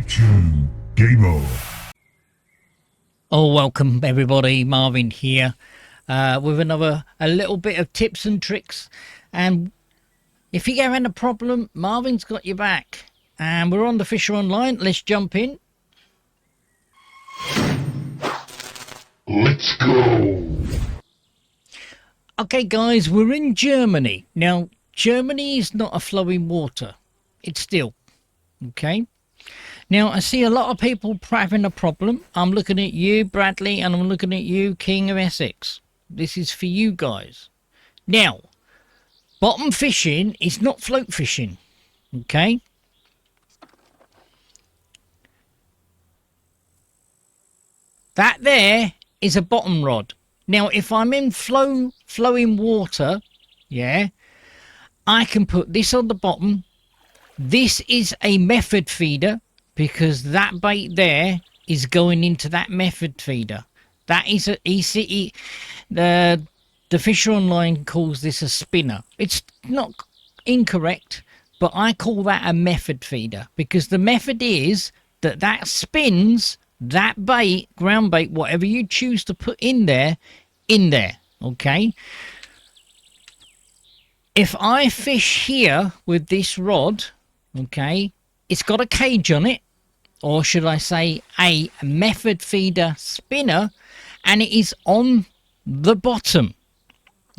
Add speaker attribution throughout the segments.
Speaker 1: 2, Gamer.
Speaker 2: Oh, welcome everybody, Marvin here with a little bit of tips and tricks. And if you're having a problem, Marvin's got your back. And we're on the Fisher Online. Let's jump in.
Speaker 1: Let's go.
Speaker 2: Okay guys, we're in Germany. Now, Germany is not a flowing water. It's still. Okay. Now, I see a lot of people having a problem. I'm looking at you, Bradley, and I'm looking at you, King of Essex. This is for you guys. Now, bottom fishing is not float fishing. Okay. That there is a bottom rod. Now, if I'm in flowing water, yeah, I can put this on the bottom. This is a method feeder because that bait there is going into that method feeder. That is a ECE. The Fisher Online calls this a spinner. It's not incorrect, but I call that a method feeder because the method is that spins that bait, ground bait, whatever you choose to put in there, okay? If I fish here with this rod, okay, it's got a cage on it, or should I say a method feeder spinner, and it is on the bottom.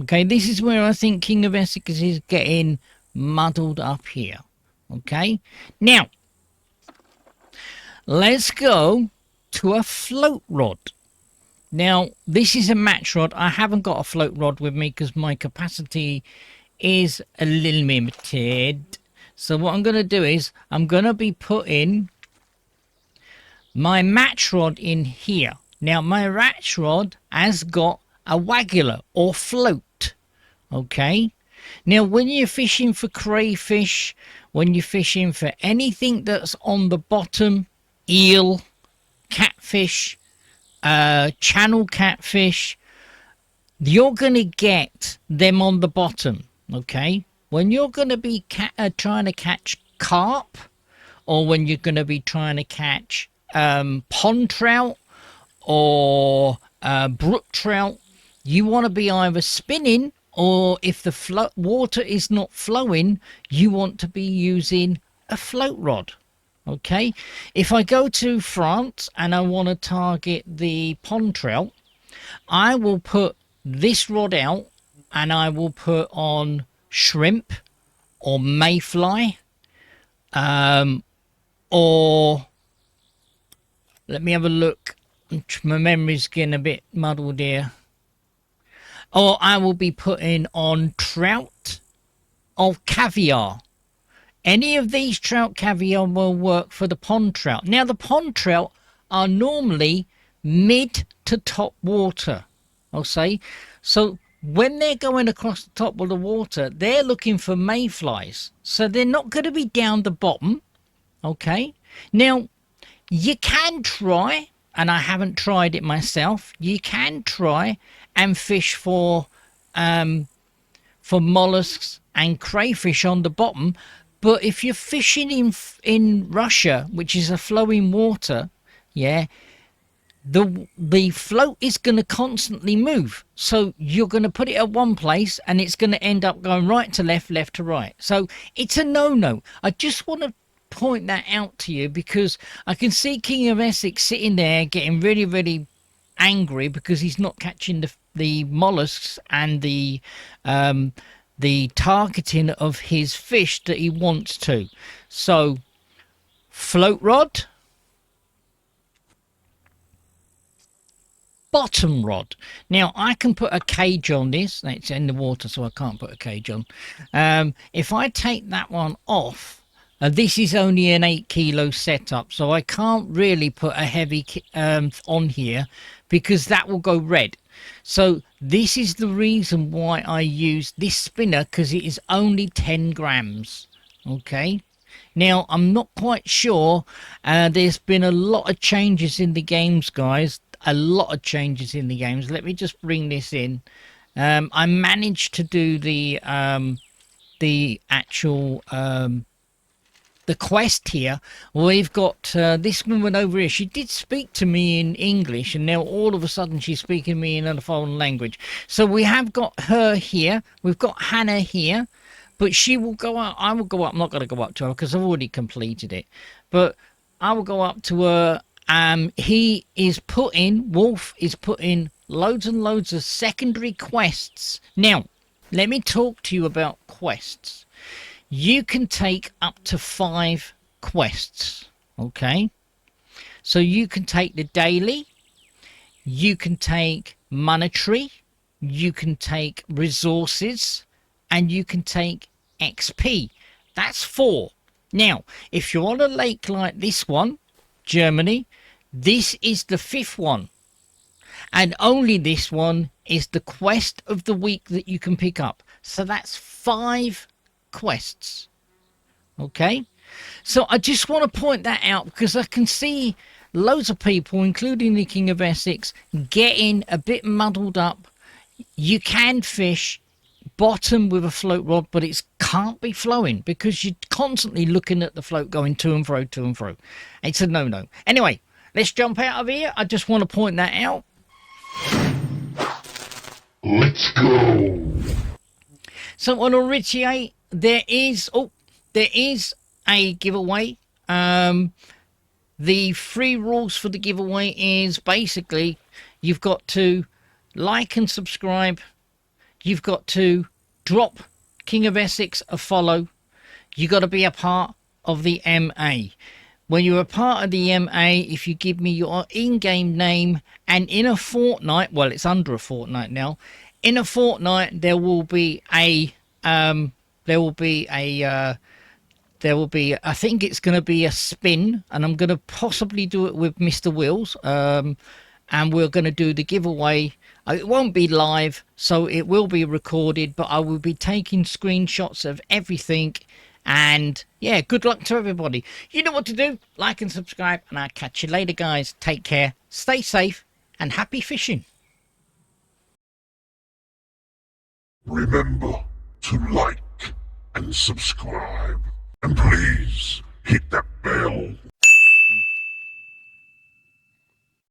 Speaker 2: Okay, this is where I think King of Essex is getting muddled up here. Okay, now let's go to a float rod. Now, this is a match rod. I haven't got a float rod with me because my capacity is a little limited. So what I'm going to do is I'm going to be putting my match rod in here. Now, my match rod has got a waggler or float. Okay. Now, when you're fishing for crayfish, when you're fishing for anything that's on the bottom, eel, catfish, channel catfish, you're going to get them on the bottom. Okay. When you're going to be trying to catch carp, or when you're going to be trying to catch pond trout or brook trout, you want to be either spinning, or if the water is not flowing, you want to be using a float rod. Okay, if I go to France and I want to target the pond trout, I will put this rod out and I will put on shrimp or mayfly, or let me have a look. My memory's getting a bit muddled here. Or I will be putting on trout or caviar. Any of these trout caviar will work for the pond trout. Now, the pond trout are normally mid to top water, I'll say. So when they're going across the top of the water, they're looking for mayflies. So they're not going to be down the bottom, okay? Now, you can try, and I haven't tried it myself, you can try and fish for mollusks and crayfish on the bottom. But if you're fishing in Russia, which is a flowing water, yeah, the float is going to constantly move. So you're going to put it at one place and it's going to end up going right to left, left to right. So it's a no-no. I just want to point that out to you because I can see King of Essex sitting there getting really, really angry because he's not catching the mollusks and the targeting of his fish that he wants to. So float rod, bottom rod. Now I can put a cage on this. It's in the water, so I can't put a cage on. If I take that one off, this is only an 8 kilo setup, so I can't really put a heavy on here because that will go red. So this is the reason why I use this spinner, because it is only 10 grams. Okay. Now, I'm not quite sure. There's been a lot of changes in the games, guys. A lot of changes in the games. Let me just bring this in. I managed to do the actual the quest here. We've got this woman over here. She did speak to me in English, and now all of a sudden she's speaking to me in a foreign language. So we have got her here. We've got Hannah here, but she will go up. I will go up. I'm not going to go up to her because I've already completed it, but I will go up to her. Wolf is putting loads and loads of secondary quests. Now, let me talk to you about quests. You can take up to 5 quests, okay? So you can take the daily, you can take monetary, you can take resources, and you can take XP. That's 4. Now, if you're on a lake like this one, Germany, this is the 5th one. And only this one is the quest of the week that you can pick up. So that's 5 quests. Okay? So I just want to point that out because I can see loads of people, including the King of Essex, getting a bit muddled up. You can fish bottom with a float rod, but it can't be flowing because you're constantly looking at the float going to and fro, to and fro. It's a no-no. Anyway, let's jump out of here. I just want to point that out.
Speaker 1: Let's go.
Speaker 2: So on Oritiate, there is a giveaway. The free rules for the giveaway is basically you've got to like and subscribe. You've got to drop King of Essex a follow. You've got to be a part of the MA. When you're a part of the MA, if you give me your in-game name, and in a fortnight, well, it's under a fortnight now, in a fortnight there will be I think it's going to be a spin, and I'm going to possibly do it with Mr. Wills, and we're going to do the giveaway. It won't be live, so it will be recorded, but I will be taking screenshots of everything. And yeah, good luck to everybody. You know what to do. Like and subscribe, and I'll catch you later, guys. Take care, stay safe, and happy fishing.
Speaker 1: Remember to like and subscribe. And please hit that